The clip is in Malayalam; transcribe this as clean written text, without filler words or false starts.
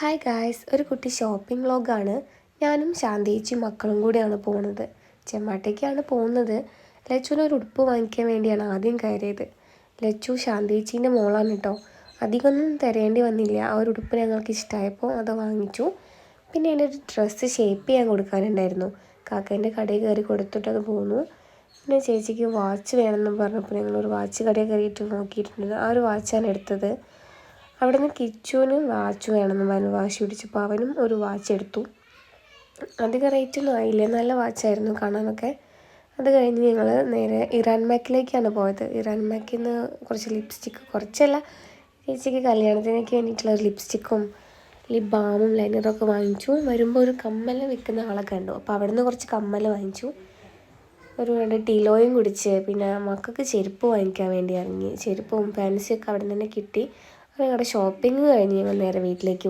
ഹായ് ഗായ്സ്, ഒരു കുട്ടി ഷോപ്പിംഗ് വ്ളോഗാണ്. ഞാനും ശാന്തേച്ചിയും മക്കളും കൂടെയാണ് പോകുന്നത്. ചെമ്മാട്ടേക്കാണ് പോകുന്നത്. ലച്ചുവിന് ഒരു ഉടുപ്പ് വാങ്ങിക്കാൻ വേണ്ടിയാണ് ആദ്യം കയറിയത്. ലച്ചു ശാന്തേച്ചീൻ്റെ മോളാണ് കേട്ടോ. അധികമൊന്നും തിരയേണ്ടി വന്നില്ല. ആ ഒരു ഉടുപ്പ് ഞങ്ങൾക്ക് ഇഷ്ടമായപ്പോൾ അത് വാങ്ങിച്ചു. പിന്നെ എൻ്റെ ഒരു ഡ്രസ്സ് ഷേപ്പ് ചെയ്യാൻ കൊടുക്കാനുണ്ടായിരുന്നു. കാക്കേൻ്റെ കടയിൽ കയറി കൊടുത്തിട്ടത് പോന്നു. പിന്നെ ചേച്ചിക്ക് വാച്ച് വേണമെന്ന് പറഞ്ഞപ്പോൾ ഞങ്ങളൊരു വാച്ച് കടയിൽ കയറിയിട്ട് നോക്കിയിട്ടുണ്ട്. ആ ഒരു വാച്ചാണ് എടുത്തത്. അവിടെ നിന്ന് കിച്ചുവിന് വാച്ച് വേണമെന്ന് പറഞ്ഞ് വാശി പിടിച്ചപ്പോൾ അവനും ഒരു വാച്ച് എടുത്തു. അധികം റേറ്റൊന്നും ആയില്ല, നല്ല വാച്ചായിരുന്നു കാണാനൊക്കെ. അത് കഴിഞ്ഞ് ഞങ്ങൾ നേരെ ഇറാൻ മാക്കിലേക്കാണ് പോയത്. ഇറാൻ മാക്കിൽ നിന്ന് കുറച്ച് ലിപ്സ്റ്റിക്ക്, കുറച്ചല്ല, ചേച്ചിക്ക് കല്യാണത്തിനൊക്കെ വേണ്ടിയിട്ടുള്ള ഒരു ലിപ്സ്റ്റിക്കും ലിപ് ബാമും ലൈനറൊക്കെ വാങ്ങിച്ചു. വരുമ്പോൾ ഒരു കമ്മൽ വിൽക്കുന്ന ആളെ കണ്ടു. അപ്പോൾ അവിടെ നിന്ന് കുറച്ച് കമ്മൽ വാങ്ങിച്ചു. ഒരു 2 ടീലോയും കുടിച്ച് പിന്നെ മക്കൾക്ക് ചെരുപ്പ് വാങ്ങിക്കാൻ വേണ്ടി ഇറങ്ങി. ചെരുപ്പും ഫാൻസിയൊക്കെ അവിടെ നിന്ന് തന്നെ കിട്ടി. ഞങ്ങളുടെ ഷോപ്പിംഗ് കഴിഞ്ഞ് ഞങ്ങൾ നേരെ വീട്ടിലേക്ക് പോകും.